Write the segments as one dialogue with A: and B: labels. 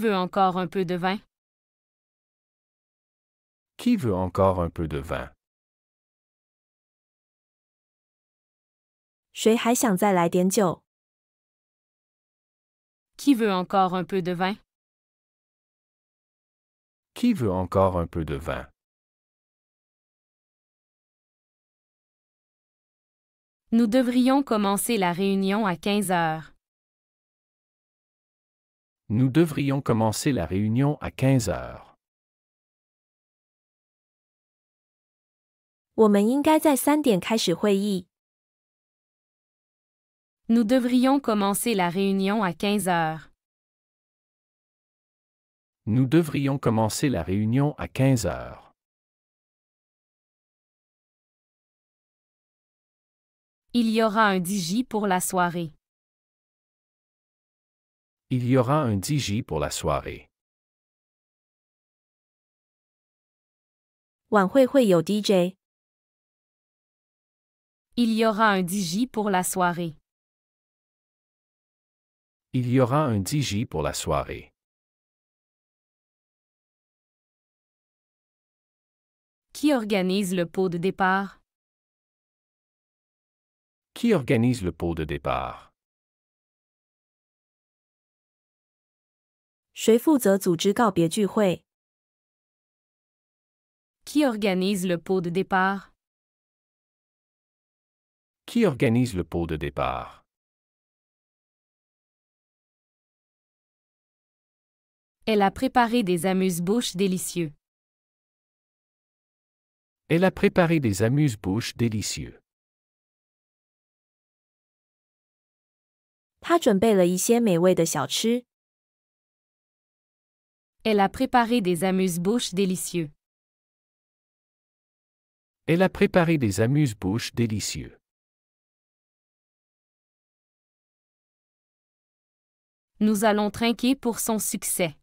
A: veut encore un peu de vin?
B: Qui veut encore un peu de vin?
C: 谁还想再来点酒？
A: Qui veut encore un peu de vin?
B: Qui veut encore un peu de vin?
A: Nous devrions commencer la réunion à 15 heures.
B: Nous devrions commencer la réunion à 15 heures.
C: 我们应该在3点开始会议。
A: Nous devrions commencer la réunion à 15 heures.
B: Nous devrions commencer la réunion à 15 heures.
A: Il y aura un DJ pour la soirée.
B: Il y aura un DJ pour la soirée.
C: 晚会会有 DJ。
A: Il y aura un DJ pour la soirée.
B: Il y aura un DJ pour la soirée.
A: Qui organise le pot de départ?
B: Qui organise le pot de départ?
C: 谁负责组织告别聚会？
A: Qui organise le pot de départ?
B: Qui organise le pot de départ?
A: Elle a préparé des amuse-bouches délicieux.
B: Elle a préparé des amuse-bouches délicieux.
C: 他准备了一些美味的小吃。
A: Elle a préparé des amuse-bouches délicieux.
B: Elle a préparé des amuse-bouches délicieux.
A: Nous allons trinquer pour son succès.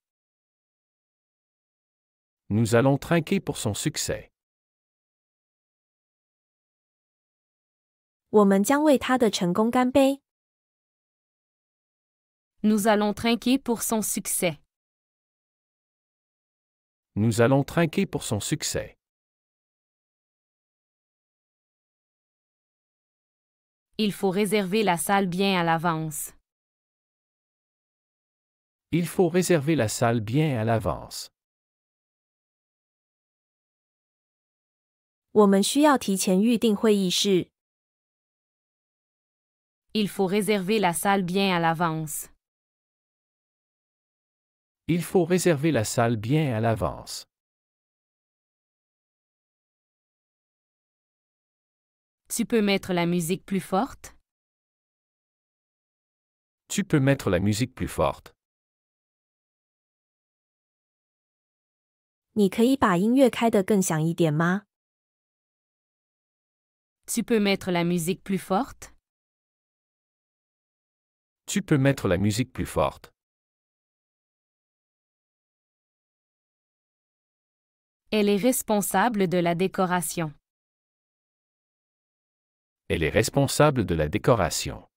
B: Nous allons trinquer pour son succès.
C: 我们将为他的成功干杯。
A: Nous allons trinquer pour son succès.
B: Nous allons trinquer pour son succès.
A: Il faut réserver la salle bien à l'avance.
B: Il faut réserver la salle bien à l'avance.
C: 我们需要提前预定会议室。
A: Il faut réserver la salle bien à l'avance.
B: Il faut réserver la salle bien à l'avance.
A: Tu peux mettre la musique plus forte?
B: Tu peux mettre la musique plus forte.
C: 你可以把音乐开得更响一点吗？
A: Tu peux mettre la musique plus forte?
B: Tu peux mettre la musique plus forte.
A: Elle est responsable de la décoration.
B: Elle est responsable de la décoration.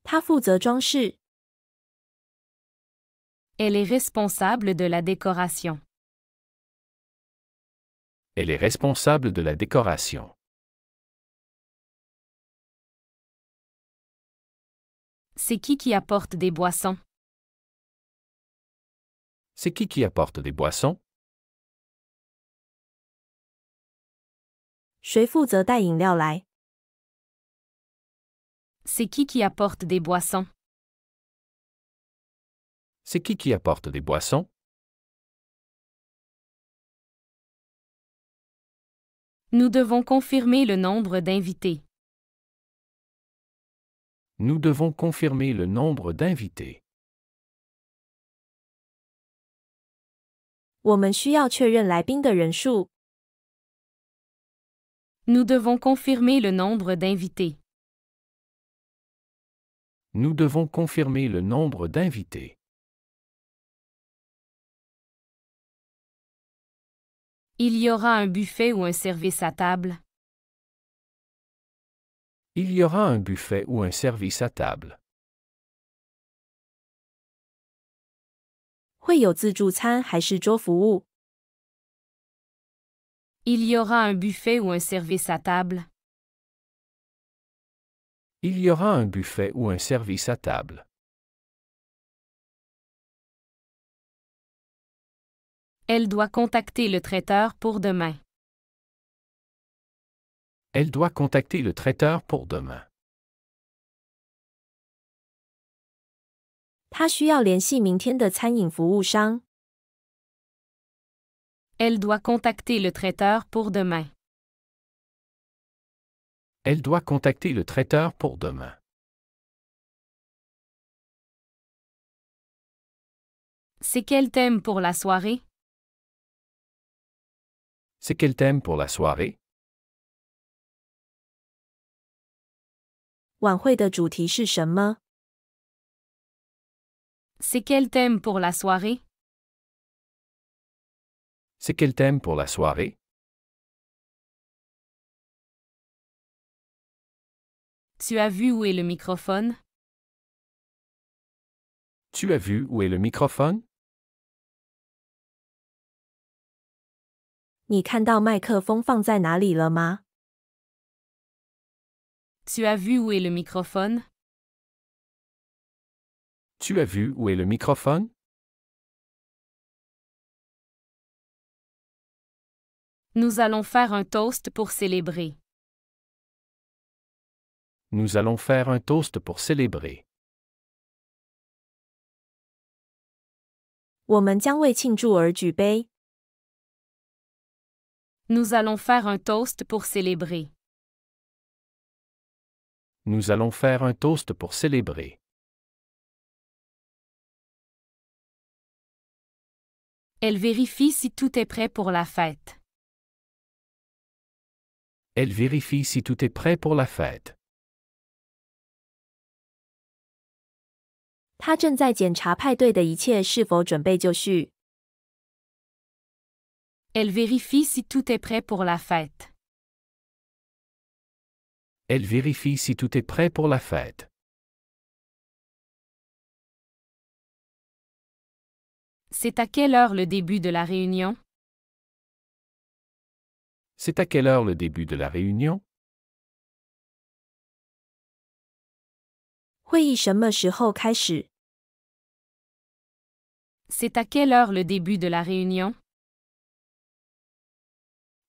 C: 他负责装饰。
A: Elle est responsable de la décoration.
B: Elle est responsable de la décoration.
A: C'est qui apporte des boissons?
B: C'est qui apporte des boissons?
C: 谁负责带饮料来？
A: C'est qui apporte des boissons?
B: C'est qui apporte des boissons?
A: Nous devons confirmer le nombre d'invités.
B: Nous devons confirmer le nombre d'invités.
C: 我们需要确认来宾的人数。
A: Nous devons confirmer le nombre d'invités.
B: Nous devons confirmer le nombre d'invités.
A: Il y aura un buffet ou un service à table?
B: Il y aura un buffet ou un service à table.
C: 会有自助餐还是桌服务？
A: Il y aura un buffet ou un service à table?
B: Il y aura un buffet ou un service à table.
A: Elle doit contacter le traiteur pour demain.
B: Elle doit contacter le traiteur pour demain.
C: 他需要联系明天的餐饮服务商。
A: Elle doit contacter le traiteur pour demain.
B: Elle doit contacter le traiteur pour demain.
A: C'est quel thème pour la soirée?
B: C'est quel thème pour la soirée?
C: 晚会的主题是什么？
A: C'est quel thème pour la soirée?
B: C'est quel thème pour la soirée?
A: Tu as vu où est le microphone?
B: Tu as vu où est le microphone?
C: 你看到麦克风放在哪里了吗？
A: Tu as vu où est le microphone?
B: Tu as vu où est le microphone?
A: Nous allons faire un toast pour célébrer.
B: Nous allons faire un toast pour célébrer.
C: 我们将为庆祝而举杯。
A: Nous allons faire un toast pour célébrer.
B: Nous allons faire un toast pour célébrer.
A: Elle vérifie si tout est prêt pour la fête.
B: Elle vérifie si tout est prêt pour la fête.
C: 他正在检查派对的一切是否准备就绪。
A: Elle vérifie si tout est prêt pour la fête.
B: Elle vérifie si tout est prêt pour la fête.
A: C'est à quelle heure le début de la réunion?
B: C'est à quelle heure le début de la réunion?
C: 会议什么时候开始？
A: C'est à quelle heure le début de la réunion?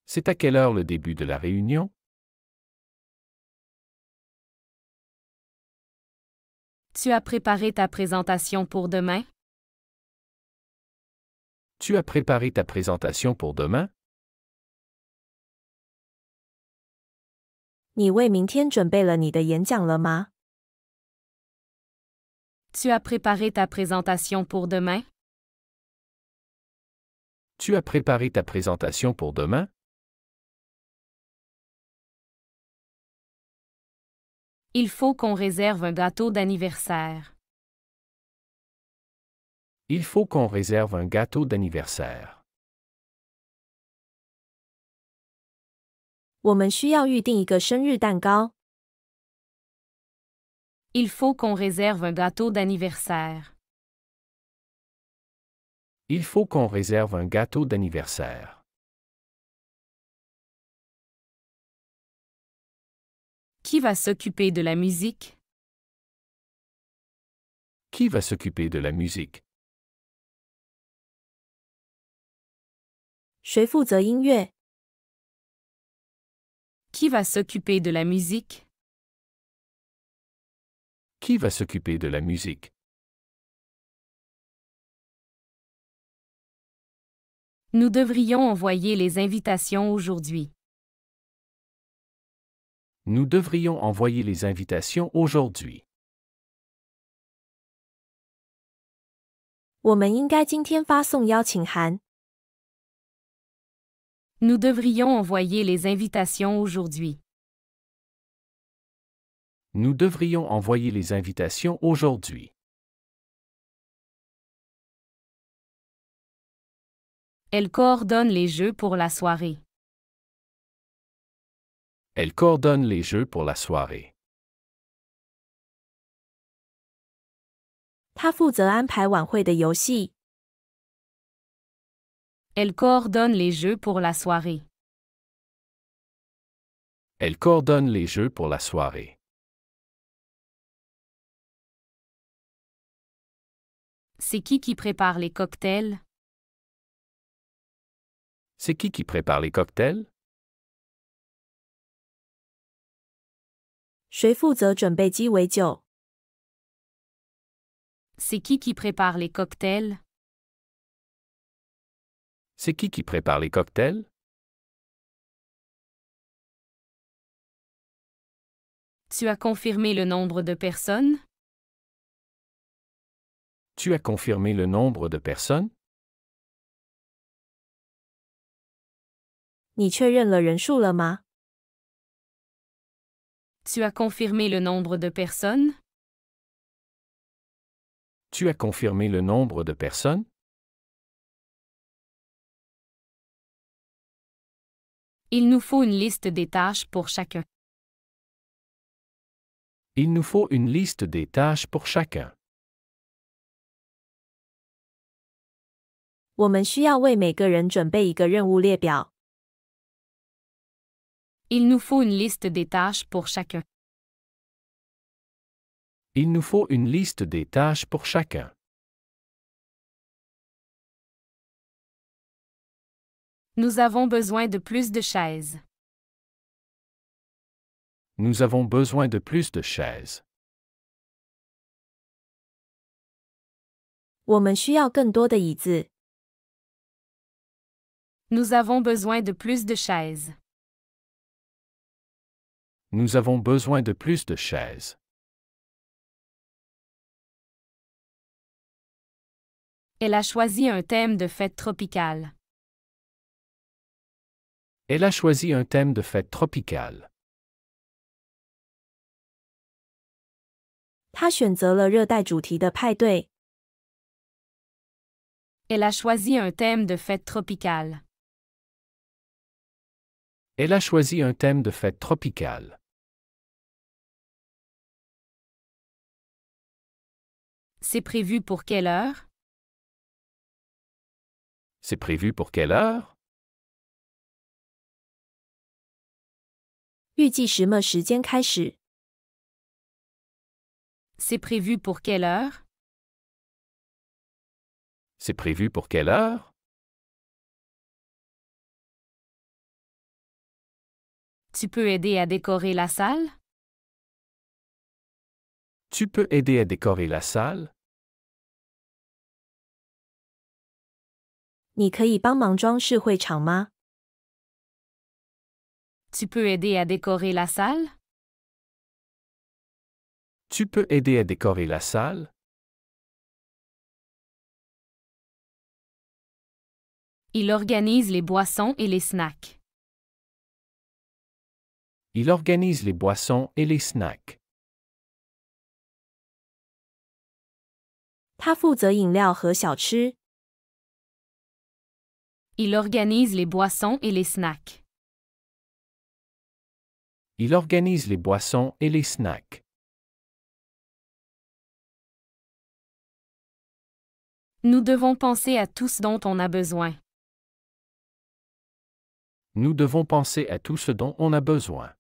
B: C'est à quelle heure le début de la réunion?
A: Tu as préparé ta présentation pour demain?
B: Tu as préparé ta présentation pour demain?
C: 你为明天准备了你的演讲了吗？
A: Tu as préparé ta présentation pour demain?
B: Tu as préparé ta présentation pour demain?
A: Il faut qu'on réserve un gâteau d'anniversaire.
B: Il faut qu'on réserve un gâteau d'anniversaire.
C: 我们需要预定一个生日蛋糕。
A: Il faut qu'on réserve un gâteau d'anniversaire.
B: Il faut qu'on réserve un gâteau d'anniversaire.
A: Qui va s'occuper de la musique?
B: Qui va s'occuper de la musique?
C: 谁负责音乐？
A: Qui va s'occuper de la musique?
B: Qui va s'occuper de la musique?
A: Nous devrions envoyer les invitations aujourd'hui.
B: Nous devrions envoyer les invitations aujourd'hui.
C: 我们应该今天发送邀请函。
A: Nous devrions envoyer les invitations aujourd'hui.
B: Nous devrions envoyer les invitations aujourd'hui.
A: Elle coordonne les jeux pour la soirée.
B: Elle coordonne les jeux pour la soirée.
C: 他负责安排晚会的游戏。
A: Elle coordonne les jeux pour la soirée.
B: Elle coordonne les jeux pour la soirée.
A: C'est qui prépare les cocktails?
B: C'est qui prépare les cocktails?
C: 谁负责准备鸡尾酒？
A: C'est qui prépare les cocktails?
B: C'est qui prépare les cocktails?
A: Tu as confirmé le nombre de personnes?
B: Tu as confirmé le nombre de personnes?
C: 你确认了人数了吗？
A: Tu as confirmé le nombre de personnes?
B: Tu as confirmé le nombre de personnes?
A: Il nous faut une liste des tâches pour chacun.
B: Il nous faut une liste des tâches pour chacun.
C: 我们需要为每个人准备一个任务列表。
A: Il nous faut une liste des tâches pour chacun.
B: Il nous faut une liste des tâches pour chacun.
A: Nous avons besoin de plus de chaises.
B: Nous avons besoin de plus de chaises.
C: 我们需要更多的椅子。
A: Nous avons besoin de plus de chaises.
B: Nous avons besoin de plus de chaises.
A: Elle a choisi un thème de fête tropicale.
B: Elle a choisi un thème de fête tropicale.
C: 他选择了热带主题的派对。
A: Elle a choisi un thème de fête tropicale.
B: Elle a choisi un thème de fête tropicale.
A: C'est prévu pour quelle heure?
B: C'est prévu pour quelle heure?
C: 预计什么时间开始？
A: C'est prévu pour quelle heure?
B: C'est prévu pour quelle heure?
A: Tu peux aider à décorer la salle?
B: Tu peux aider à décorer la salle?
C: 你可以帮忙装饰会场吗？
A: Tu peux aider à décorer la salle?
B: Tu peux aider à décorer la salle?
A: Il organise les boissons et les snacks.
B: Il organise les boissons et les snacks.
C: 他负责饮料和小吃。
A: Il organise les boissons et les snacks.
B: Il organise les boissons et les snacks.
A: Nous devons penser à tout ce dont on a besoin.
B: Nous devons penser à tout ce dont on a besoin.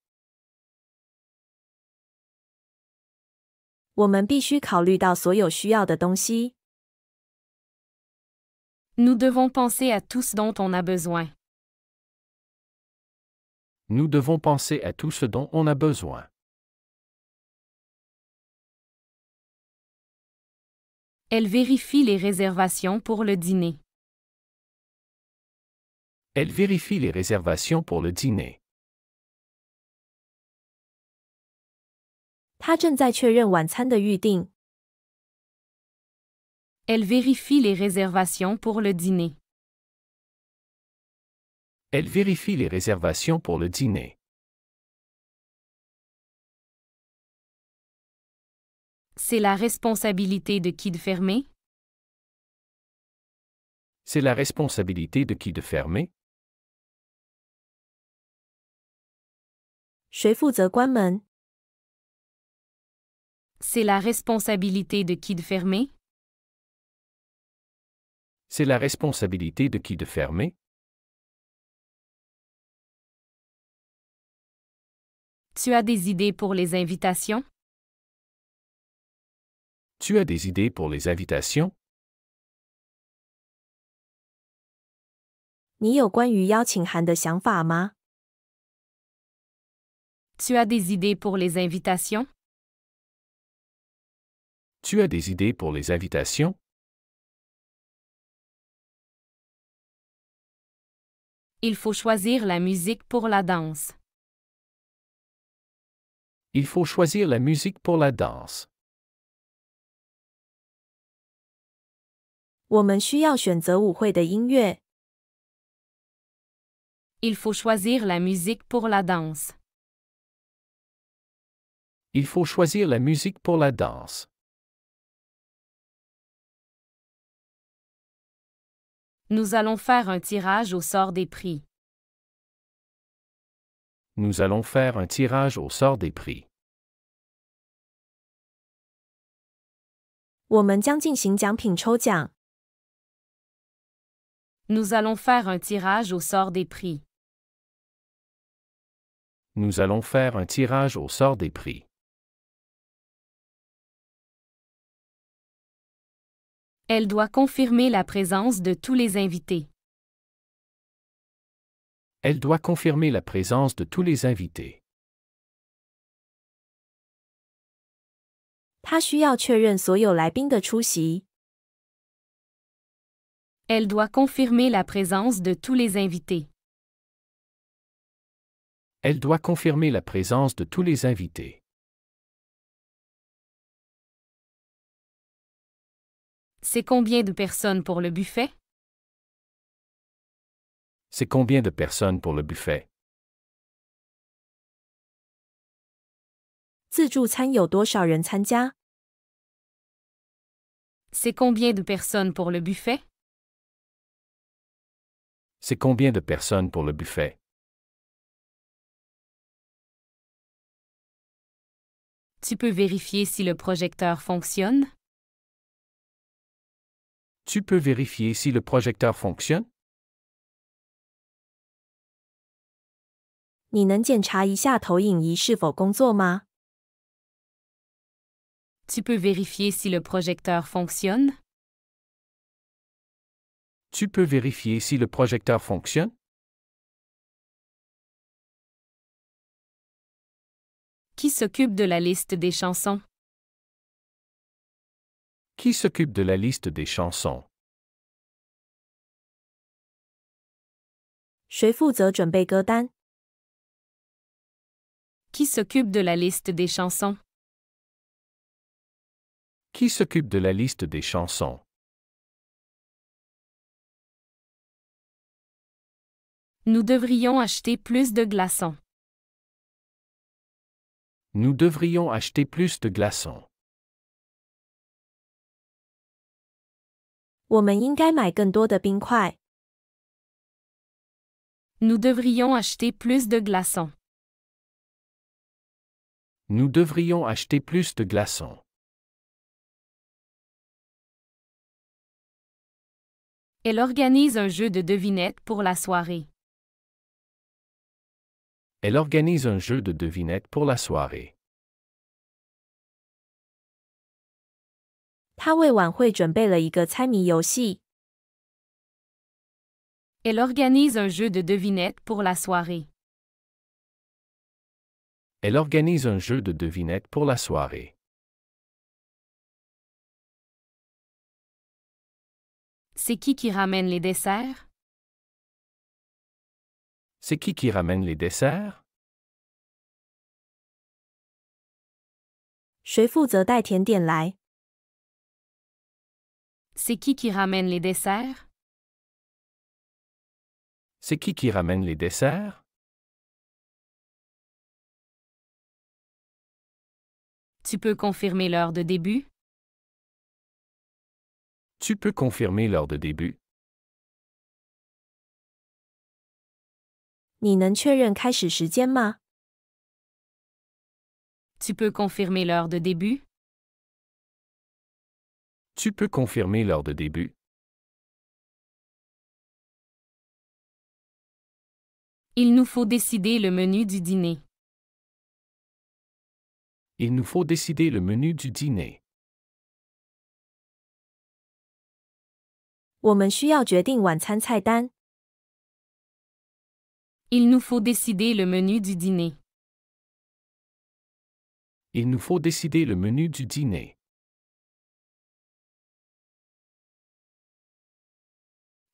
C: 我们必须考虑到所有需要的东西。
A: Nous devons penser à tout ce dont on a besoin.
B: Nous devons penser à tout ce dont on a besoin.
A: Elle vérifie les réservations pour le dîner.
B: Elle vérifie les réservations pour le dîner.
C: 他正在确认晚餐的预订。
A: Elle vérifie les réservations pour le dîner.
B: Elle vérifie les réservations pour le dîner.
A: C'est la responsabilité de qui de fermer?
B: C'est la responsabilité de qui de fermer?
C: 谁负责关门？
A: C'est la responsabilité de qui de fermer?
B: C'est la responsabilité de qui de fermer?
A: Tu as des idées pour les invitations?
B: Tu as des idées pour les invitations?
C: 你有关于邀请函的想法吗？
A: Tu as des idées pour les invitations?
B: Tu as des idées pour les invitations?
A: Il faut choisir la musique pour la danse.
B: Il faut choisir la musique pour la danse.
C: 我们需要选择舞会的音乐。
A: Il faut choisir la musique pour la danse.
B: Il faut choisir la musique pour la danse.
A: Nous allons faire un tirage au sort des prix.
B: Nous allons faire un tirage au sort des prix.
C: 我们将进行奖品抽奖。
A: Nous allons faire un tirage au sort des prix.
B: Nous allons faire un tirage au sort des prix.
A: Elle doit confirmer la présence de tous les invités.
B: Elle doit confirmer la présence de tous les invités.
C: 他需要确认所有来宾的出席。
A: Elle doit confirmer la présence de tous les invités.
B: Elle doit confirmer la présence de tous les invités.
A: C'est combien de personnes pour le buffet?
B: C'est combien de personnes pour le buffet?
C: 自助餐有多少人参加？
A: C'est combien de personnes pour le buffet?
B: C'est combien de personnes pour le buffet?
A: Tu peux vérifier si le projecteur fonctionne?
B: Tu peux vérifier si le projecteur fonctionne?
C: 你能检查一下投影仪是否工作吗？
A: Tu peux vérifier si le projecteur fonctionne?
B: Tu peux vérifier si le projecteur fonctionne?
A: Qui s'occupe de la liste des chansons?
B: Qui s'occupe de la liste des chansons?
C: 谁负责准备歌单？
A: Qui s'occupe de la liste des chansons?
B: Qui s'occupe de la liste des chansons?
A: Nous devrions acheter plus de glaçons.
B: Nous devrions acheter plus de glaçons.
C: 我们应该买更多的冰块。
A: Nous devrions acheter plus de glaçons.
B: Nous devrions acheter plus de glaçons.
A: Elle organise un jeu de devinettes pour la soirée.
B: Elle organise un jeu de devinettes pour la soirée.
C: 他为晚会准备了一个猜谜游戏。
A: Elle organise un jeu de devinettes pour la soirée.
B: Elle organise un jeu de devinettes pour la soirée.
A: C'est qui ramène les desserts?
B: C'est qui ramène les desserts?
C: 谁负责带甜点来？
A: C'est qui ramène les desserts?
B: C'est qui ramène les desserts?
A: Tu peux confirmer l'heure de début?
B: Tu peux confirmer l'heure de début?
C: 你能确认开始时间吗？
A: Tu peux confirmer l'heure de début?
B: Tu peux confirmer l'heure de début?
A: Il nous faut décider le menu du dîner.
B: Il nous faut décider le menu du dîner.
C: 我们需要决定晚餐菜单。
A: Il nous faut décider le menu du dîner.
B: Il nous faut décider le menu du dîner.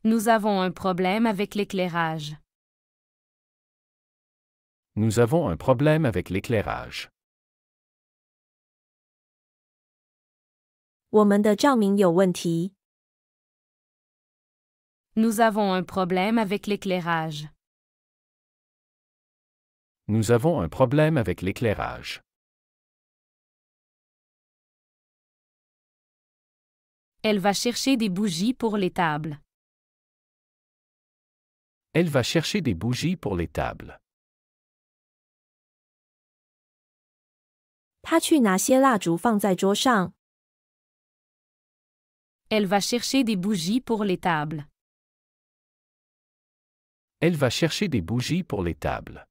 A: Nous avons un problème avec l'éclairage.
B: Nous avons un problème avec l'éclairage.
C: 我们的照明有问题。
A: Nous avons un problème avec l'éclairage.
B: Nous avons un problème avec l'éclairage.
A: Elle va chercher des bougies pour les tables.
B: Elle va chercher des bougies pour les tables.
C: 他去拿些蜡烛放在桌上。
A: Elle va chercher des bougies pour les tables.
B: Elle va chercher des bougies pour les tables.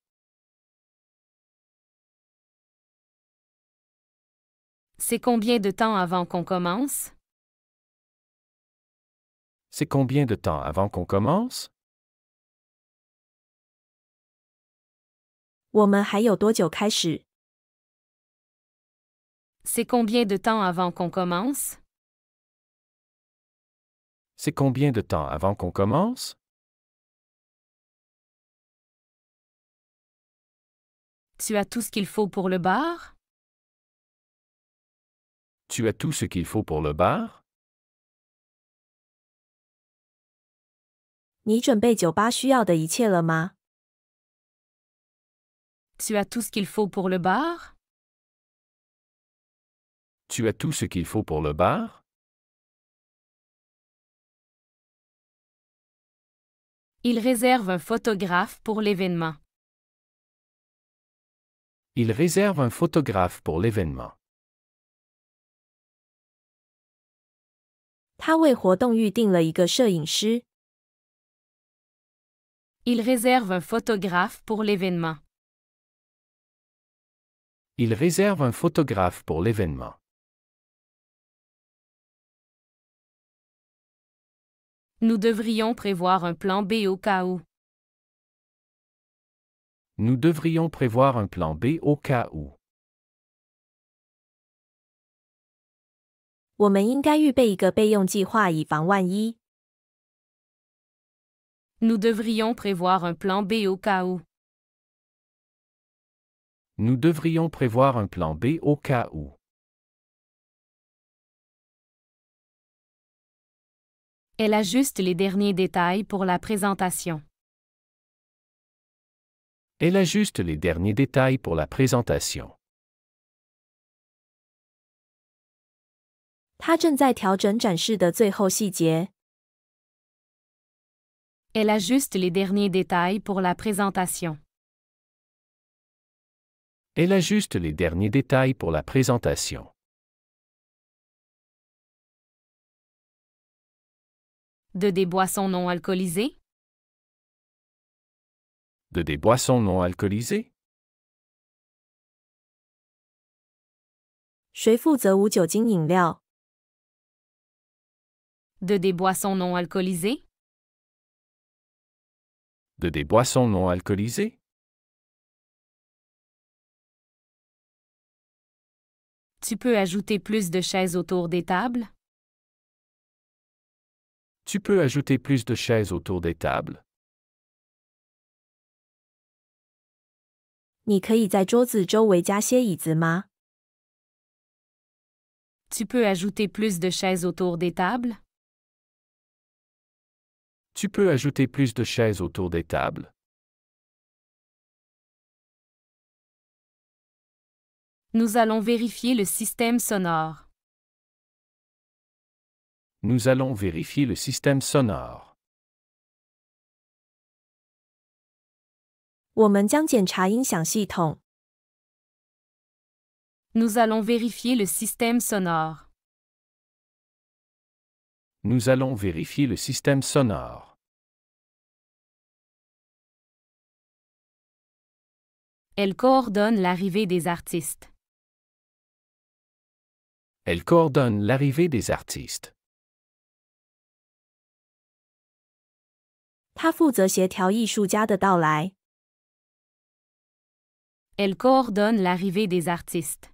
A: C'est combien de temps avant qu'on commence?
B: C'est combien de temps avant qu'on commence?
C: 我们还有多久开始？
A: C'est combien de temps avant qu'on commence?
B: C'est combien de temps avant qu'on commence?
A: Tu as tout ce qu'il faut pour le bar?
B: Tu as tout ce qu'il faut pour le bar?
C: 你准备酒吧需要的一切了吗？
A: Tu as tout ce qu'il faut pour le bar?
B: Tu as tout ce qu'il faut pour le bar?
A: Il réserve un photographe pour l'événement.
B: Il réserve un photographe pour l'événement.
C: 他为活动预定了一个摄影师。
A: Il réserve un photographe pour l'événement.
B: Il réserve un photographe pour l'événement.
A: Nous devrions prévoir un plan B au cas où.
B: Nous devrions prévoir un plan B au cas où.
C: 我们应该预备一个备用计划，以防万一。
A: Nous devrions prévoir un plan B au cas où.
B: Nous devrions prévoir un plan B au cas où.
A: Elle ajuste les derniers détails pour la présentation.
B: Elle ajuste les derniers détails pour la présentation.
C: 他正在调整展示的最后细节。
A: Elle ajuste les derniers détails pour la présentation.
B: Elle ajuste les derniers détails pour la présentation.
A: De des boissons non alcoolisées?
B: De des boissons non alcoolisées?
C: 谁负责无酒精饮料？
A: De des boissons non alcoolisées?
B: De des boissons non alcoolisées?
A: Tu peux ajouter plus de chaises autour des tables?
B: Tu peux ajouter plus de chaises autour des tables?
C: 你可以在桌子周围加些椅子吗？
A: Tu peux ajouter plus de chaises autour des tables?
B: Tu peux ajouter plus de chaises autour des tables?
A: Nous allons vérifier le système sonore.
B: Nous allons vérifier le système sonore.
C: 我们将检查音响系统。
A: Nous allons vérifier le système sonore.
B: Nous allons vérifier le système sonore.
A: Elle coordonne l'arrivée des artistes.
B: Elle coordonne l'arrivée des artistes.
C: 他负责协调艺术家的到来。
A: Elle coordonne l'arrivée des artistes.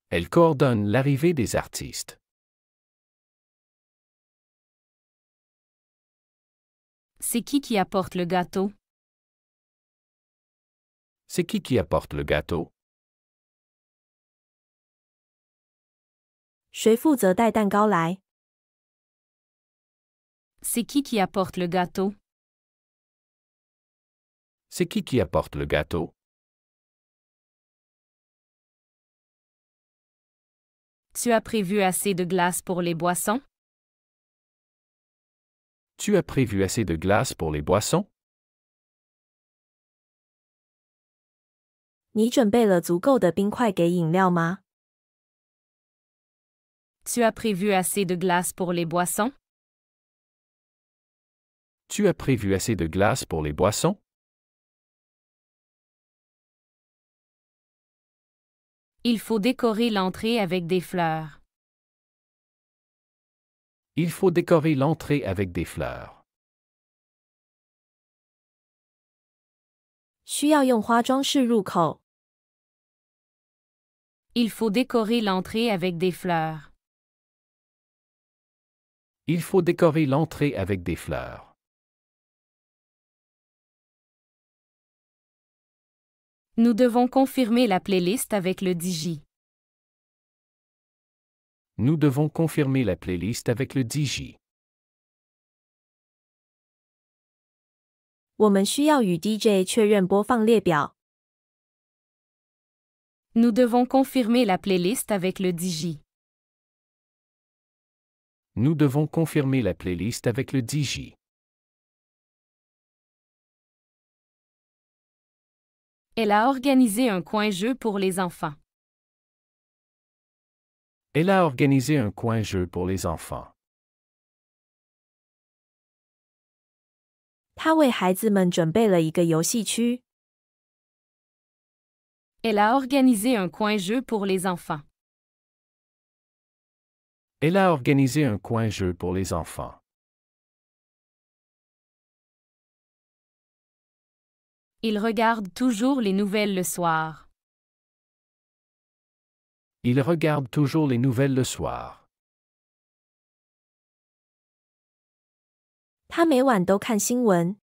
B: Elle coordonne l'arrivée des artistes.
A: C'est qui apporte le gâteau?
B: C'est qui apporte le gâteau?
C: 谁负责带蛋糕来？
A: C'est qui apporte le gâteau?
B: C'est qui apporte le gâteau?
A: Tu as prévu assez de glace pour les boissons?
B: Tu as prévu assez de glace pour les boissons?
C: 你准备了足够的冰块给饮料吗？
A: Tu as prévu assez de glace pour les boissons?
B: Tu as prévu assez de glace pour les boissons?
A: Il faut décorer l'entrée avec des fleurs.
B: Il faut décorer l'entrée avec des fleurs.
C: 需要用花装饰入口。
A: Il faut décorer l'entrée avec des fleurs.
B: Il faut décorer l'entrée avec des fleurs.
A: Nous devons confirmer la playlist avec le DJ.
B: Nous devons confirmer la playlist avec le DJ.
C: 我们需要与 DJ 确认播放列表。
A: Nous devons confirmer la playlist avec le DJ.
B: Nous devons confirmer la playlist avec le DJ.
A: Elle a organisé un coin-jeu pour les enfants.
B: Elle a organisé un coin-jeu pour les enfants.
C: 他为孩子们准备了一个游戏区。
A: Elle a organisé un coin-jeu pour les enfants.
B: Elle a organisé un coin-jeu pour les enfants.
A: Il regarde toujours les nouvelles le soir.
B: Il regarde toujours les nouvelles le soir.
C: 他每晚都看新闻。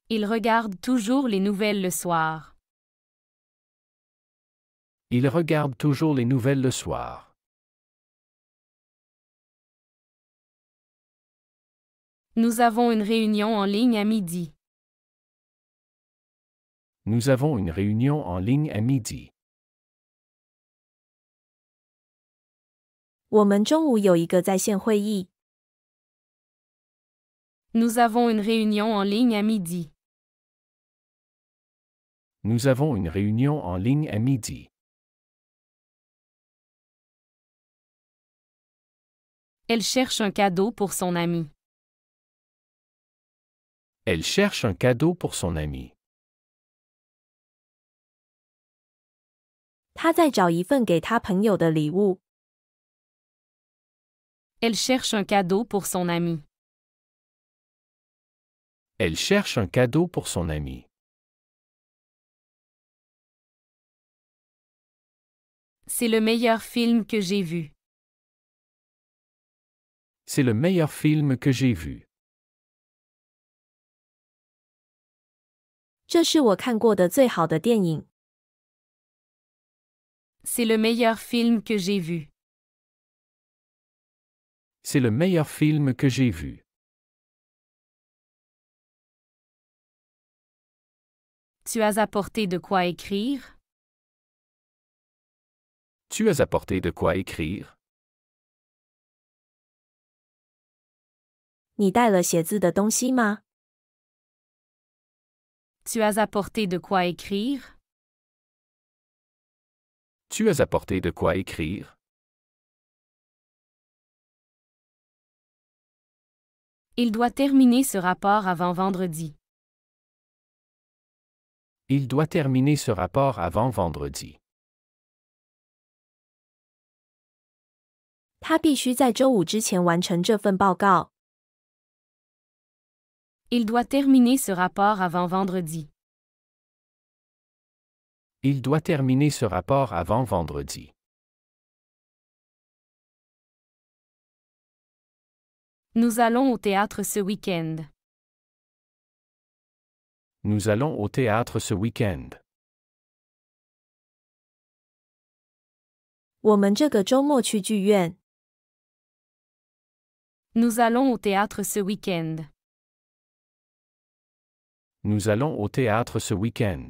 A: Il regarde toujours les nouvelles le soir.
B: Il regarde toujours les nouvelles le soir.
A: Nous avons une réunion en ligne à midi.
B: Nous avons une réunion en ligne à midi.
C: 我们中午有一个在线会议。
A: Nous avons une réunion en ligne à midi.
B: Nous avons une réunion en ligne à midi.
A: Elle cherche un cadeau pour son ami.
B: Elle cherche un cadeau pour son ami.
C: 他在找一份给他朋友的礼物。
A: Elle cherche un cadeau pour son ami.
B: Elle cherche un cadeau pour son ami.
A: C'est le meilleur film que j'ai vu.
B: C'est le meilleur film que j'ai vu.
C: 这是我看过的最好的电影。
A: C'est le meilleur film que j'ai vu.
B: C'est le meilleur film que j'ai vu.
A: Tu as apporté de quoi écrire?
B: Tu as apporté de quoi écrire?
C: 你带了写字的东西吗？
A: Tu as apporté de quoi écrire?
B: Tu as apporté de quoi écrire?
A: Il doit terminer ce rapport avant vendredi.
B: Il doit terminer ce rapport avant vendredi.
C: 他必须在周五之前完成这份报告。
A: Il doit terminer ce rapport avant vendredi.
B: Il doit terminer ce rapport avant vendredi.
A: Nous allons au théâtre ce week-end.
B: Nous allons au théâtre ce week-end.
C: 我们这个周末去剧院。
A: Nous allons au théâtre ce week-end.
B: Nous allons au théâtre ce week-end.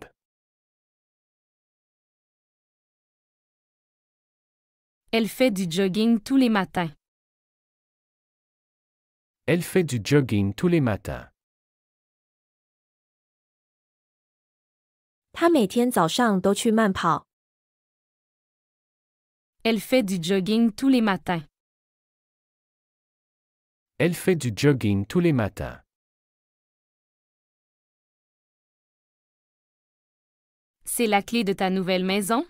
A: Elle fait du jogging tous les matins.
B: Elle fait du jogging tous les matins.
C: 他每天早上都去慢跑。
A: Elle fait du jogging tous les matins.
B: Elle fait du jogging tous les matins.
A: C'est la clé de ta nouvelle maison?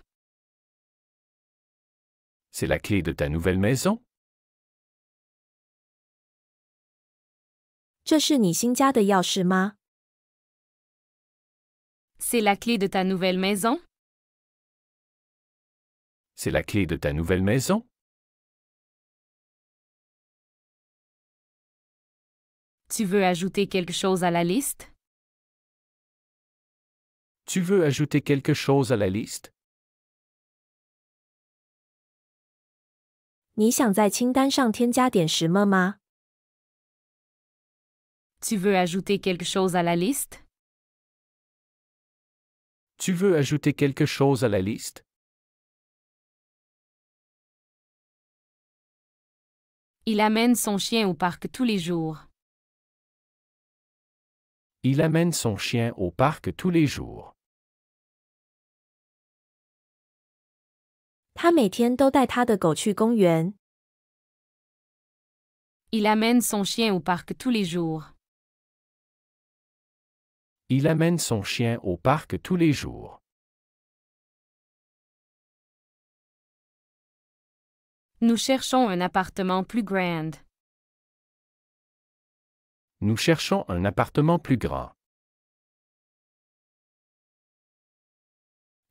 B: C'est la clé de ta nouvelle maison?
C: 这是你新家的钥匙吗？
A: C'est la clé de ta nouvelle maison?
B: C'est la clé de ta nouvelle maison?
A: Tu veux ajouter quelque chose à la liste?
B: Tu veux ajouter quelque chose à la liste?
C: 你想在清单上添加点什么吗？
A: Tu veux ajouter quelque chose à la liste?
B: Tu veux ajouter quelque chose à la liste?
A: Il amène son chien au parc tous les jours.
B: Il amène son chien au parc tous les jours.
C: 他每天都带他的狗去公园。
A: Il amène son chien au parc tous les jours.
B: Il amène son chien au parc tous les jours.
A: Nous cherchons un appartement plus grand.
B: Nous cherchons un appartement plus grand.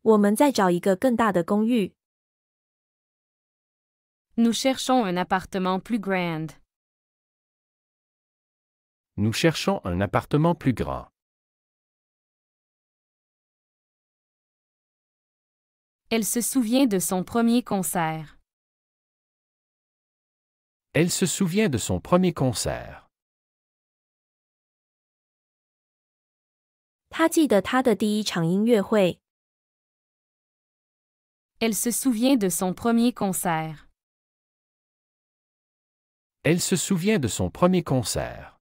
C: 我们在找一个更大的公寓。
A: Nous cherchons un appartement plus grand.
B: Nous cherchons un appartement plus grand.
A: Elle se souvient de son premier concert.
B: Elle se souvient de son premier concert.
C: 他记得他的第一场音乐会。
A: Elle se souvient de son premier concert.
B: Elle se souvient de son premier concert.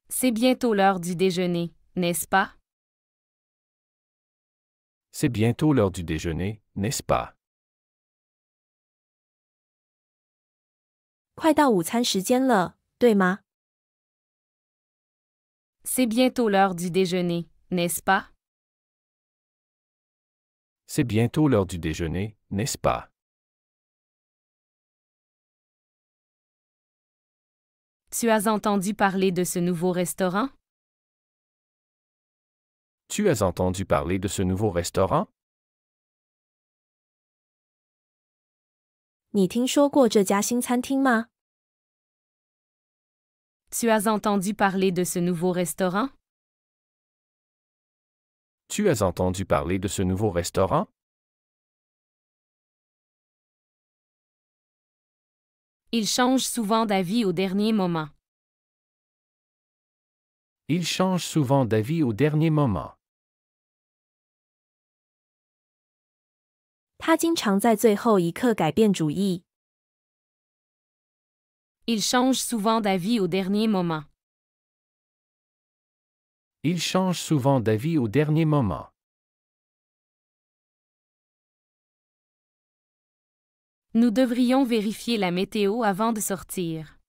A: C'est bientôt l'heure du déjeuner, n'est-ce pas?
B: C'est bientôt l'heure du déjeuner, n'est-ce pas?
C: 快到午餐时间了，对吗？
A: C'est bientôt l'heure du déjeuner, n'est-ce pas?
B: C'est bientôt l'heure du déjeuner, n'est-ce pas?
A: Tu as entendu parler de ce nouveau restaurant?
B: Tu as entendu parler de ce nouveau restaurant?
C: 你听说过这家新餐厅吗？
A: Tu as entendu parler de ce nouveau restaurant?
B: Tu as entendu parler de ce nouveau restaurant?
A: Il change souvent d'avis au dernier moment.
B: Il change souvent d'avis au dernier moment.
C: 他经常在最后一刻改变主意。
A: Il change souvent d'avis au dernier moment.
B: Il change souvent d'avis au dernier moment.
A: Nous devrions vérifier la météo avant de sortir.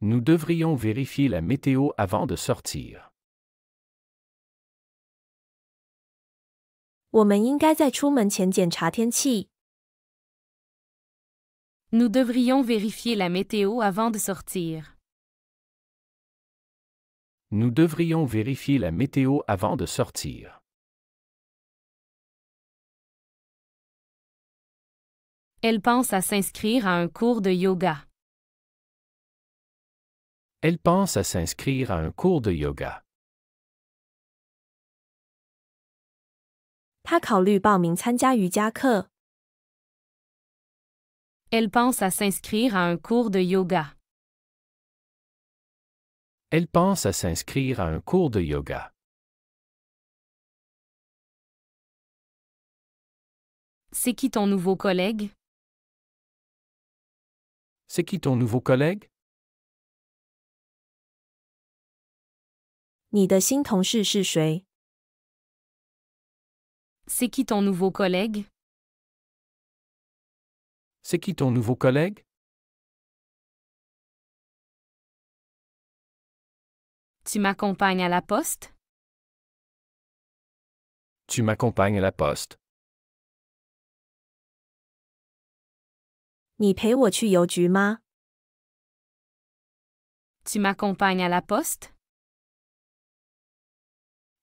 B: Nous devrions vérifier la météo avant de sortir.
C: 我们应该在出门前检查天气。
A: Nous devrions vérifier la météo avant de sortir.
B: Nous devrions vérifier la météo avant de sortir.
A: Elle pense à s'inscrire à un cours de yoga.
B: Elle pense à s'inscrire à un cours de yoga.
C: 他考虑报名参加瑜伽课。
A: Elle pense à s'inscrire à un cours de yoga.
B: Elle pense à s'inscrire à un cours de yoga.
A: C'est qui ton nouveau collègue?
B: C'est qui ton nouveau collègue?
C: 你的新同事是谁？
A: C'est qui ton nouveau collègue?
B: C'est qui ton nouveau collègue?
A: Tu m'accompagnes à la poste?
B: Tu m'accompagnes à la poste.
C: 你陪我去邮局吗？
A: Tu m'accompagnes à la poste?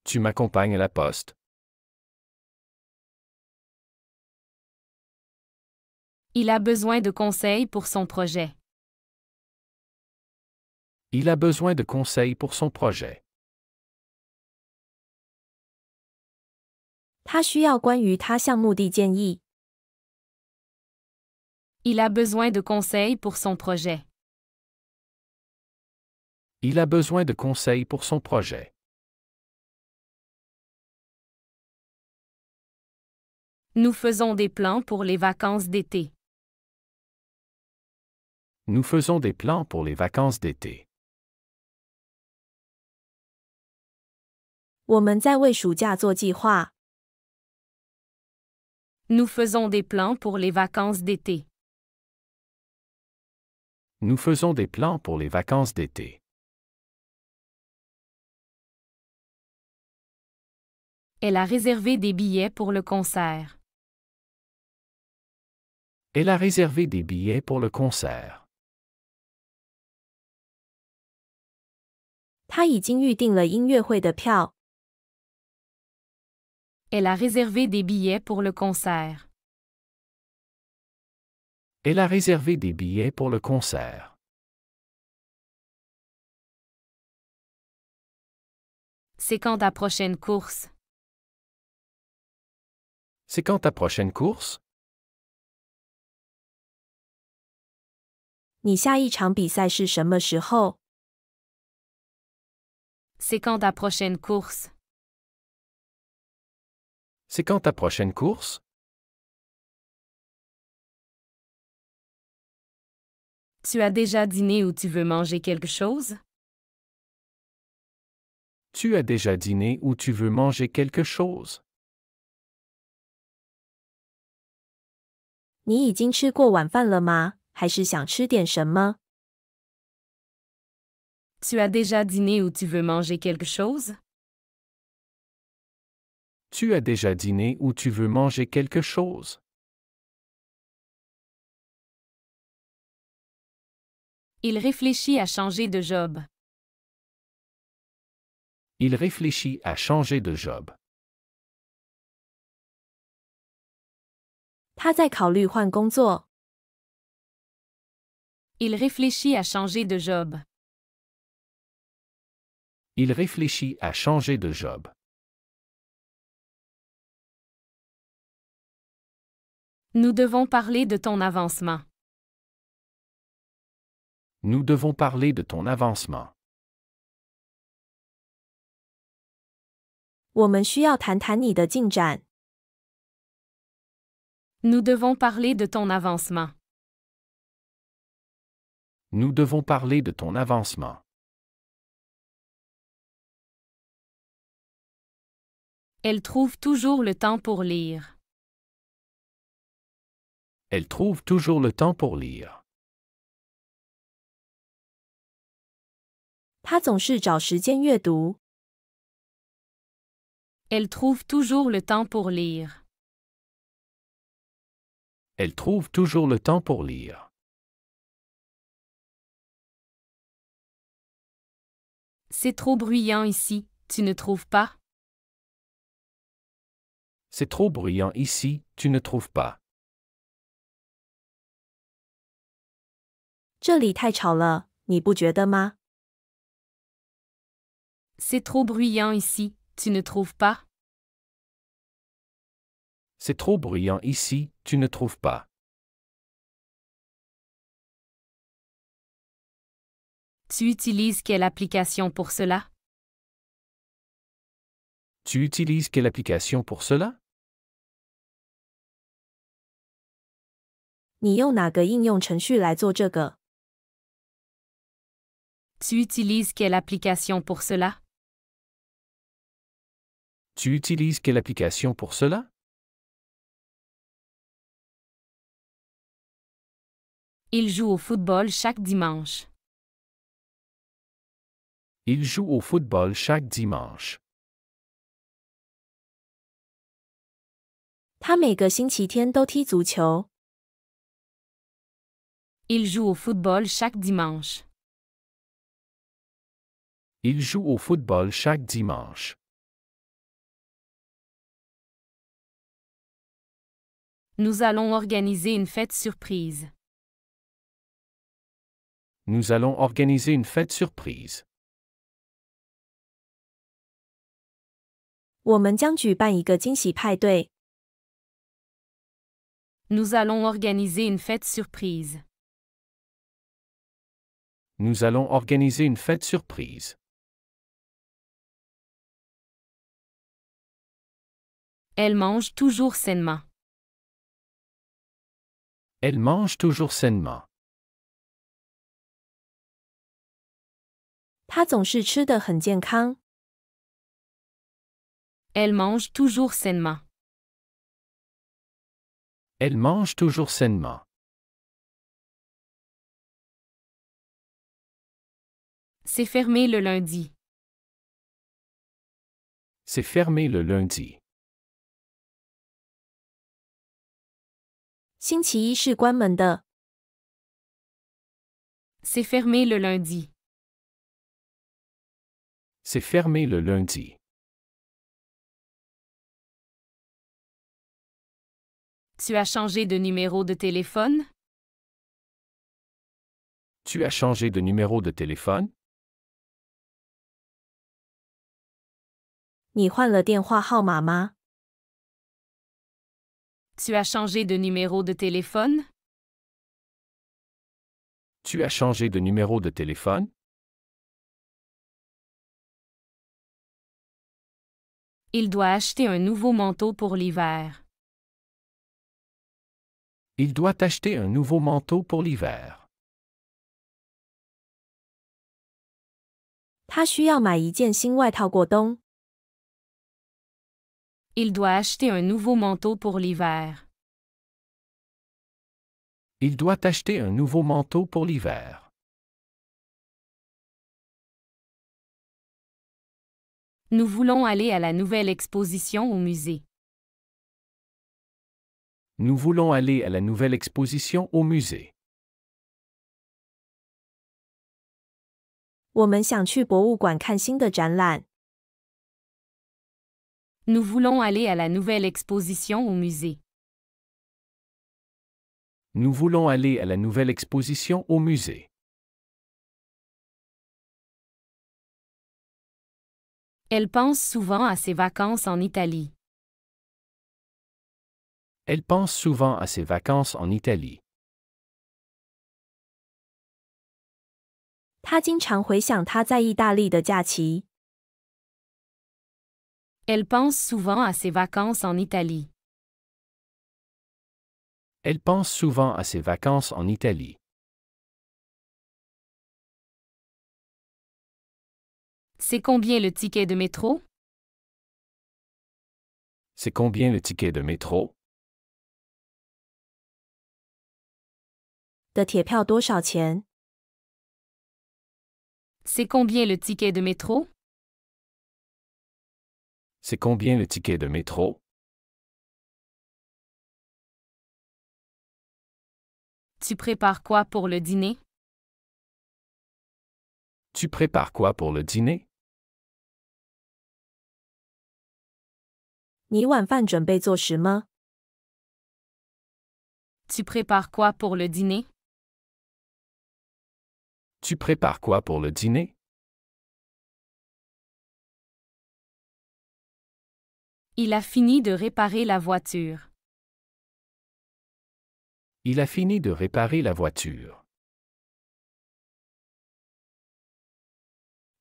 B: Tu m'accompagnes à la poste.
A: Il a besoin de conseils pour son projet.
B: Il a besoin de conseils pour son projet.
C: 他需要关于他项目的建议。
A: Il a besoin de conseils pour son projet.
B: Il a besoin de conseils pour son projet.
A: Nous faisons des plans pour les vacances d'été.
B: Nous faisons des plans pour les vacances d'été.
C: 我们在为暑假做计划。
A: Nous faisons des plans pour les vacances d'été.
B: Nous faisons des plans pour les vacances d'été.
A: Elle a réservé des billets pour le concert.
B: Elle a réservé des billets pour le concert.
C: 他已经预定了音乐会的票。
A: Elle a réservé des billets pour le concert.
B: Elle a réservé des billets pour le concert.
A: C'est quand ta prochaine course?
B: C'est quand ta prochaine course?
C: 你下一场比赛是什么时候？
A: C'est quand ta prochaine course?
B: C'est quand ta prochaine course?
A: Tu as déjà dîné ou tu veux manger quelque chose?
B: Tu as déjà dîné ou tu veux manger quelque chose?
C: 你已经吃过晚饭了吗？还是想吃点什么？
A: Tu as déjà dîné ou tu veux manger quelque chose?
B: Tu as déjà dîné ou tu veux manger quelque chose?
A: Il réfléchit à changer de job.
B: Il réfléchit à changer de job.
C: 他在考虑换工作。
A: Il réfléchit à changer de job.
B: Il réfléchit à changer de job.
A: Nous devons parler de ton avancement.
B: Nous devons parler de ton avancement.
C: 我们需要谈谈你的进展。
A: Nous devons parler de ton avancement.
B: Nous devons parler de ton avancement.
A: Elle trouve toujours le temps pour lire.
B: Elle trouve toujours le temps pour lire.
C: 他总是找时间阅读。
A: Elle trouve toujours le temps pour lire.
B: Elle trouve toujours le temps pour lire.
A: C'est trop bruyant ici, tu ne trouves pas?
B: C'est trop bruyant ici, tu ne trouves pas?
C: 这里太吵了，你不觉得吗？
A: C'est trop bruyant ici, tu ne trouves pas?
B: C'est trop bruyant ici, tu ne trouves pas?
A: Tu utilises quelle application pour cela?
B: Tu utilises quelle application pour cela?
C: 你用哪个应用程序来做这个？
A: Tu utilises quelle application pour cela?
B: Tu utilises quelle application pour cela?
A: Il joue au football chaque dimanche.
B: Il joue au football chaque dimanche.
C: 他每个星期天都踢足球。
A: Il joue au football chaque dimanche.
B: Il joue au football chaque dimanche.
A: Nous allons organiser une fête surprise.
B: Nous allons organiser une fête surprise.
C: 我们将举办一个惊喜派对。
A: Nous allons organiser une fête surprise.
B: Nous allons organiser une fête surprise.
A: Elle mange toujours sainement.
B: Elle mange toujours sainement.
C: 他总是吃得很健康。
A: Elle mange toujours sainement.
B: Elle mange toujours sainement.
A: C'est fermé le lundi.
B: C'est fermé le lundi.
C: 星期一是关门的。
A: C'est fermé le lundi.
B: C'est fermé le lundi.
A: Tu as changé de numéro de téléphone?
B: Tu as changé de numéro de téléphone?
C: 你换了电话号码吗？
A: Tu as changé de numéro de téléphone?
B: Tu as changé de numéro de téléphone?
A: Il doit acheter un nouveau manteau pour l'hiver.
B: Il doit acheter un nouveau manteau pour l'hiver.
C: 他需要买一件新外套过冬。
A: Il doit acheter un nouveau manteau pour l'hiver.
B: Il doit acheter un nouveau manteau pour l'hiver.
A: Nous voulons aller à la nouvelle exposition au musée.
B: Nous voulons aller à la nouvelle exposition au musée.
C: 我们想去博物馆看新的展览。
A: Nous voulons aller à la nouvelle exposition au musée.
B: Nous voulons aller à la nouvelle exposition au musée.
A: Elle pense souvent à ses vacances en Italie.
B: Elle pense souvent à ses vacances en Italie.
C: 他经常回想他在意大利的假期。
A: Elle pense souvent à ses vacances en Italie.
B: Elle pense souvent à ses vacances en Italie.
A: C'est combien le ticket de métro?
B: C'est combien le ticket de métro?
C: 的铁票多少钱？
A: C'est combien le ticket de métro?
B: C'est combien le ticket de métro?
A: Tu prépares quoi pour le dîner?
B: Tu prépares quoi pour le dîner?
C: 你晚饭准备做什么？
A: Tu prépares quoi pour le dîner?
B: Tu prépares quoi pour le dîner?
A: Il a fini de réparer la voiture.
B: Il a fini de réparer la voiture.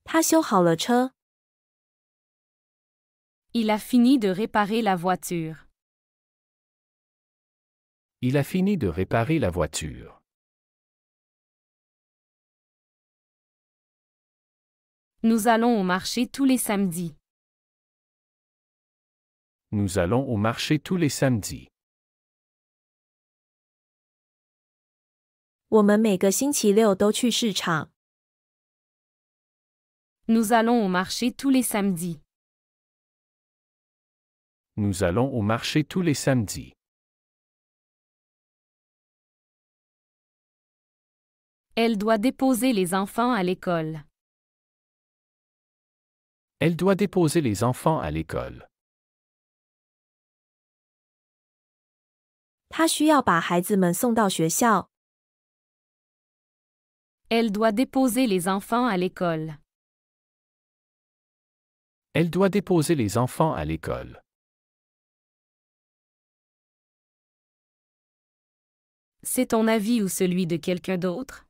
C: 他修好了车。
A: Il a fini de réparer la voiture.
B: Il a fini de réparer la voiture.
A: Nous allons au marché tous les samedis.
B: Nous allons au marché tous les samedis.
C: 我们每个星期六都去市场。
A: Nous allons au marché tous les samedis.
B: Nous allons au marché tous les samedis.
A: Elle doit déposer les enfants à l'école.
B: Elle doit déposer les enfants à l'école.
C: 他需要把孩子们送到学校。
A: Elle doit déposer les enfants à l'école.
B: Elle doit déposer les enfants à l'école.
A: C'est ton avis ou celui de quelqu'un d'autre?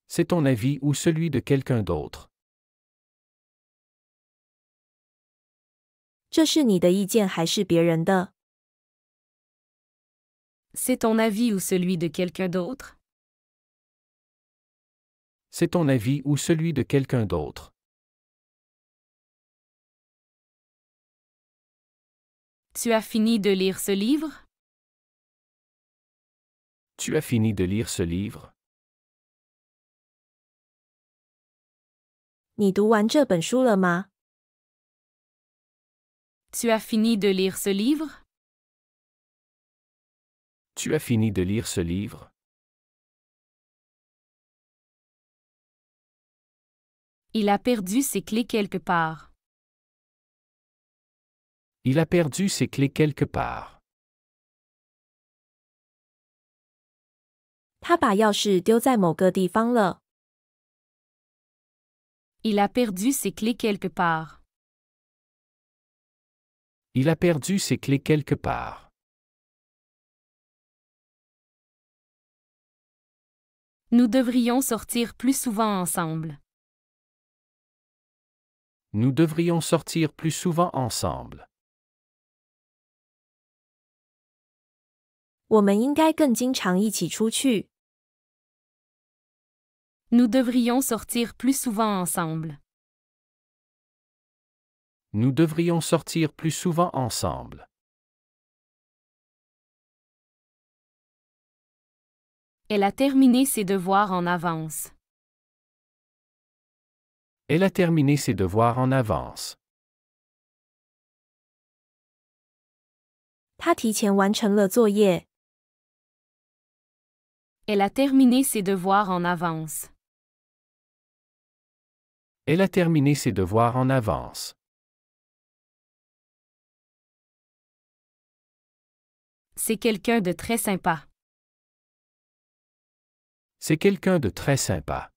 B: C'est ton avis ou celui de quelqu'un d'autre?
C: 这是你的意见还是别人的？
A: C'est ton avis ou celui de quelqu'un d'autre?
B: C'est ton avis ou celui de quelqu'un d'autre?
A: Tu as fini de lire ce livre?
B: Tu as fini de lire ce livre?
C: 你读完这本书了吗？
A: Tu as fini de lire ce livre?
B: Tu as fini de lire ce livre?
A: Il a perdu ses clés quelque part.
B: Il a perdu ses clés quelque part.
C: 他把钥匙丢在某个地方了。
A: Il a perdu ses clés quelque part.
B: Il a perdu ses clés quelque part.
A: Nous devrions sortir plus souvent ensemble.
B: Nous devrions sortir plus souvent ensemble.
C: 我们应该更经常一起出去。
A: Nous devrions sortir plus souvent ensemble.
B: Nous devrions sortir plus souvent ensemble.
A: Elle a terminé ses devoirs en avance.
B: Elle a terminé ses devoirs en avance.
C: 他提前完成了作业。
A: Elle a terminé ses devoirs en avance.
B: Elle a terminé ses devoirs en avance.
A: C'est quelqu'un de très sympa.
B: C'est quelqu'un de très sympa.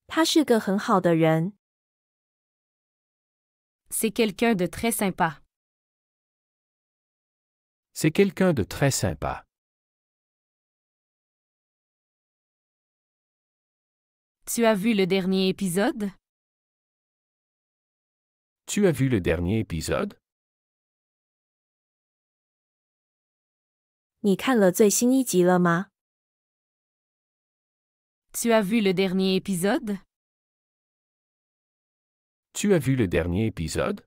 C: 他是个很好的人。
A: C'est quelqu'un de très sympa.
B: C'est quelqu'un de très sympa.
A: Tu as vu le dernier épisode?
B: Tu as vu le dernier épisode?
C: 你看了最新一集了吗？
A: Tu as vu le dernier épisode?
B: Tu as vu le dernier épisode?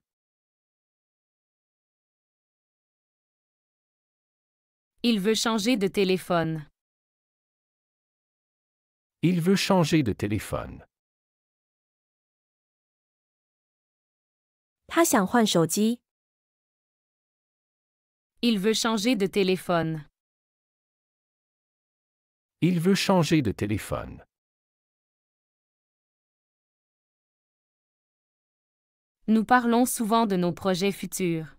A: Il veut changer de téléphone.
B: Il veut changer de téléphone.
C: 他想换手机。
A: Il veut changer de téléphone.
B: Il veut changer de téléphone.
A: Nous parlons souvent de nos projets futurs.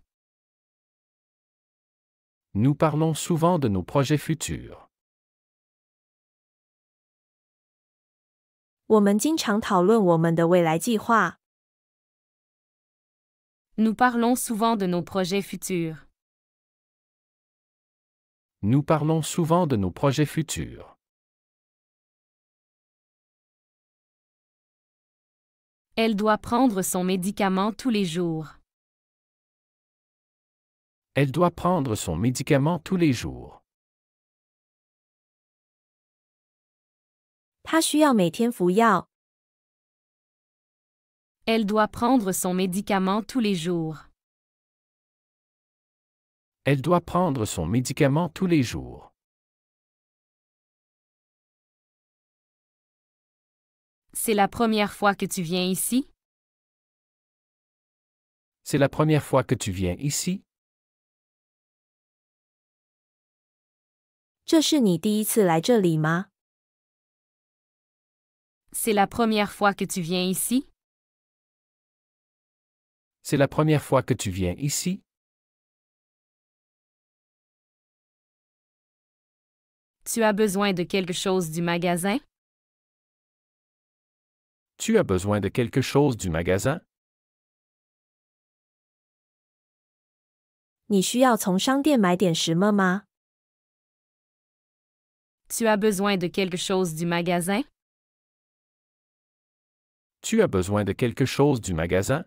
B: Nous parlons souvent de nos projets futurs.
C: 我们经常讨论我们的未来计划。
A: Nous parlons souvent de nos projets futurs.
B: Nous parlons souvent de nos projets futurs.
A: Elle doit prendre son médicament tous les jours.
B: Elle doit prendre son médicament tous les jours.
C: 他需要每天服药。
A: Elle doit prendre son médicament tous les jours.
B: Elle doit prendre son médicament tous les jours.
A: C'est la première fois que tu viens ici?
B: C'est la première fois que tu viens ici?
C: 这是你第一次来这里吗？
A: C'est la première fois que tu viens ici?
B: C'est la première fois que tu viens ici?
A: Tu as besoin de quelque chose du magasin?
B: Tu as besoin de quelque chose du magasin?
C: 你需要从商店买点什么吗？
A: Tu as besoin de quelque chose du magasin?
B: Tu as besoin de quelque chose du magasin?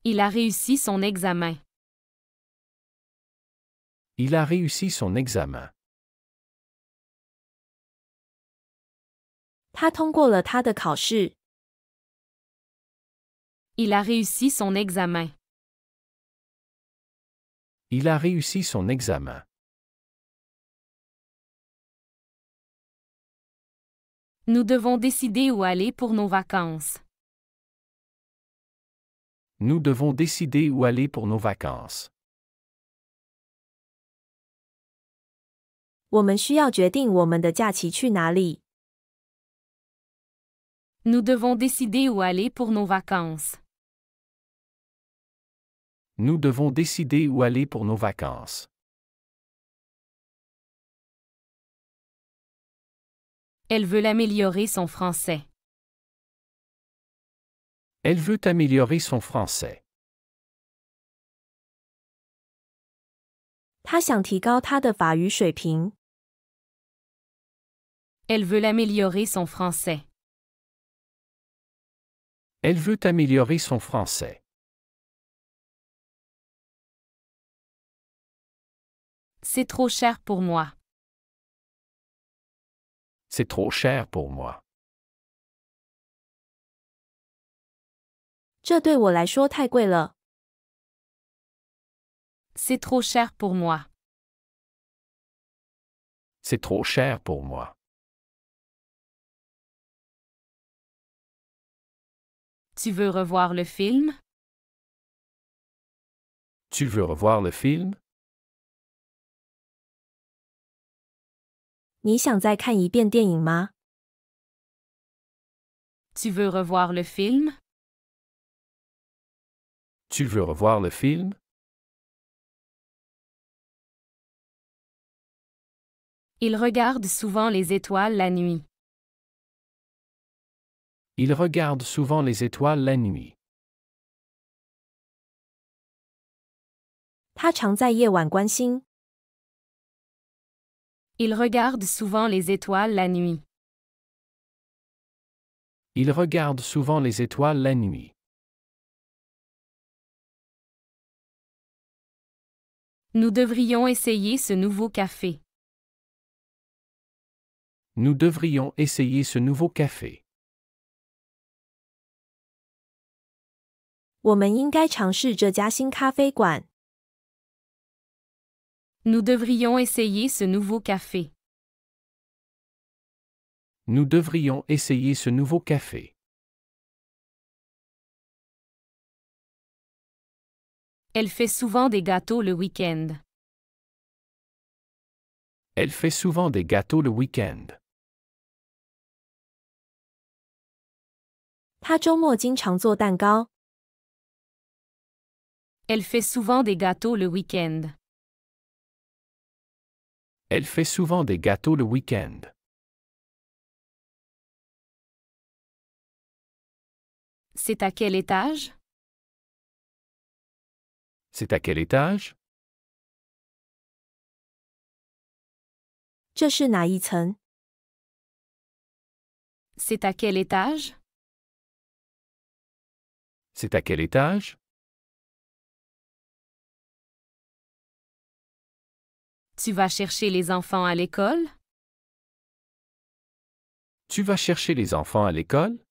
A: Il a réussi son examen.
B: Il a réussi son examen.
C: 他通过了他的考试。
A: Il a réussi son examen.
B: Il a réussi son examen.
A: Nous devons décider où aller pour nos vacances.
B: Nous devons décider où aller pour nos vacances.
C: 我们需要决定我们的假期去哪里。
A: Nous devons décider où aller pour nos vacances.
B: Nous devons décider où aller pour nos vacances.
A: Elle veut améliorer son français.
B: Elle veut améliorer son français.
C: 他想提高他的法语水平。
A: Elle veut améliorer son français.
B: Elle veut améliorer son français.
A: C'est trop cher pour moi.
B: C'est trop cher pour moi.
C: 这对我来说太贵了。
A: C'est trop cher pour moi.
B: C'est trop cher pour moi.
A: Tu veux revoir le film?
B: Tu veux revoir le film?
C: 你想再看一遍电影吗？
A: Tu veux revoir le film?
B: Tu veux revoir le film?
A: Il regarde souvent les étoiles la nuit.
B: Il regarde souvent les étoiles la nuit.
C: 他常在夜晚观星。
A: Il regarde souvent les étoiles la nuit.
B: Il regarde souvent les étoiles la nuit.
A: Nous devrions essayer ce nouveau café.
B: Nous devrions essayer ce nouveau café.
C: 我们应该尝试这家新咖啡馆。
A: Nous devrions essayer ce nouveau café.
B: Nous devrions essayer ce nouveau café.
A: Elle fait souvent des gâteaux le week-end.
B: Elle fait souvent des gâteaux le week-end.
C: 她周末经常做蛋糕。
A: Elle fait souvent des gâteaux le week-end.
B: Elle fait souvent des gâteaux le week-end.
A: C'est à quel étage?
B: C'est à quel étage?
C: 这是哪一层？
A: C'est à quel étage?
B: C'est à quel étage?
A: Tu vas chercher les enfants à l'école?
B: Tu vas chercher les enfants à l'école?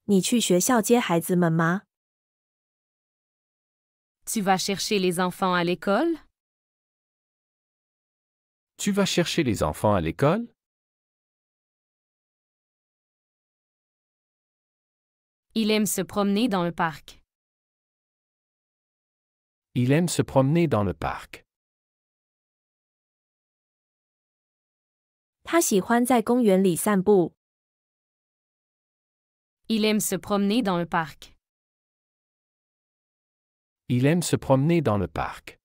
C: 你去学校接孩子们吗？
A: Tu vas chercher les enfants à l'école?
B: Tu vas chercher les enfants à l'école?
A: Il aime se promener dans le parc.
B: Il aime se promener dans le parc.
C: 他喜欢在公园里散步。
A: Il aime se promener dans le parc.
B: Il aime se promener dans le parc.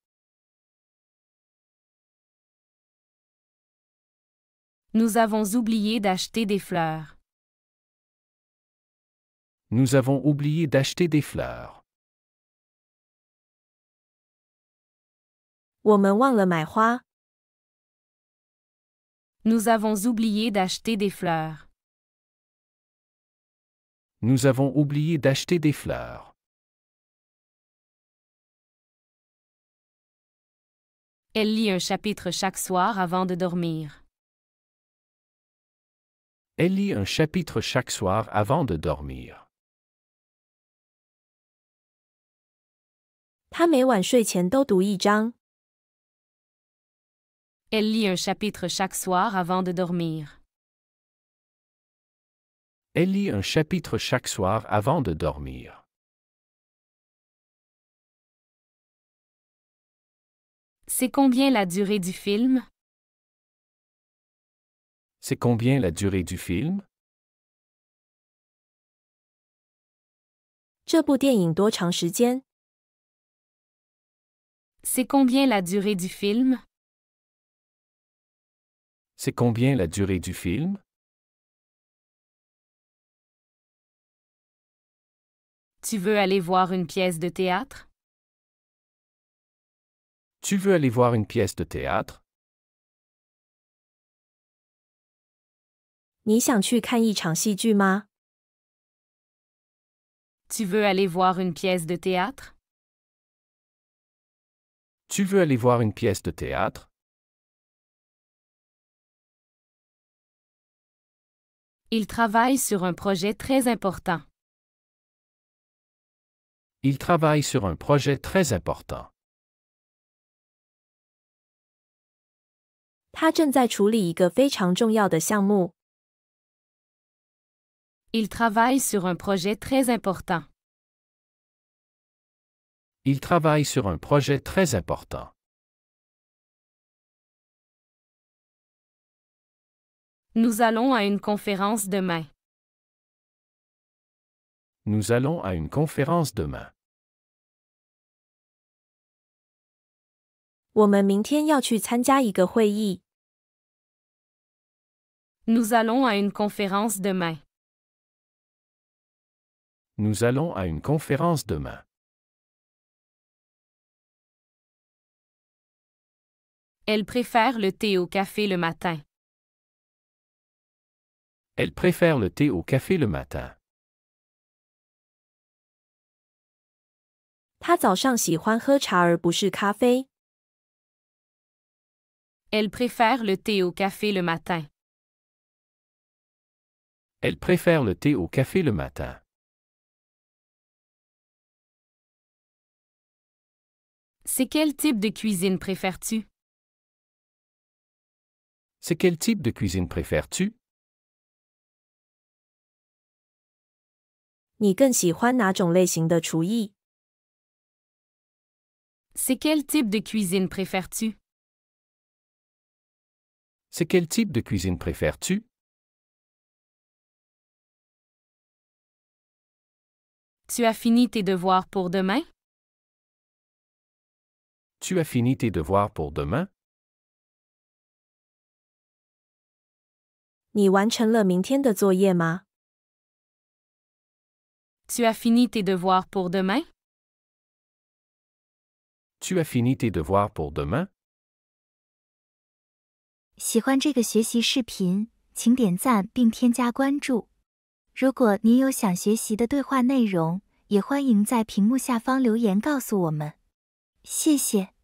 A: Nous avons oublié d'acheter des fleurs.
B: Nous avons oublié d'acheter des fleurs.
C: 我们忘了买花。
A: Nous avons oublié d'acheter des fleurs.
B: Nous avons oublié d'acheter des fleurs.
A: Elle lit un chapitre chaque soir avant de dormir.
B: Elle lit un chapitre chaque soir avant de dormir.
C: 她每晚睡前都读一章。
A: Elle lit un chapitre chaque soir avant de dormir.
B: Elle lit un chapitre chaque soir avant de dormir.
A: C'est combien la durée du film?
B: C'est combien la durée du film?
C: 这部电影多长时间？
A: C'est combien la durée du film?
B: C'est combien la durée du film?
A: Tu veux aller voir une pièce de théâtre?
B: Tu veux aller voir une pièce de théâtre?
C: 你想去看一场戏剧吗？
A: Tu veux aller voir une pièce de théâtre?
B: Tu veux aller voir une pièce de théâtre?
A: Il travaille sur un projet très important.
B: Il travaille sur un projet très important.
C: 他正在处理一个非常重要的项目。
A: Il travaille sur un projet très important.
B: Il travaille sur un projet très important.
A: Nous allons à une conférence demain.
B: Nous allons à une conférence demain.
C: 我们明天要去参加一个会议。
A: Nous allons à une conférence demain.
B: Nous allons à une conférence demain.
A: Elle préfère le thé au café le matin.
B: Elle préfère le thé au café le matin.
C: 他早上喜欢喝茶而不是咖啡。
A: Elle préfère le thé au café le matin.
B: Elle préfère le thé au café le matin.
A: C'est quel type de cuisine préfères-tu?
B: C'est quel type de cuisine préfères-tu?
C: 你更喜欢哪种类型的厨艺？
A: C'est quel type de cuisine préfères-tu?
B: C'est quel type de cuisine préfères-tu?
A: Tu as fini tes devoirs pour demain?
B: Tu as fini tes devoirs pour demain?
C: 你完成了明天的作业吗？
A: Tu as fini tes devoirs pour demain?
B: Tu as fini tes devoirs pour demain?
D: 喜欢这个学习视频，请点赞并添加关注。如果您有想学习的对话内容，也欢迎在屏幕下方留言告诉我们。谢谢。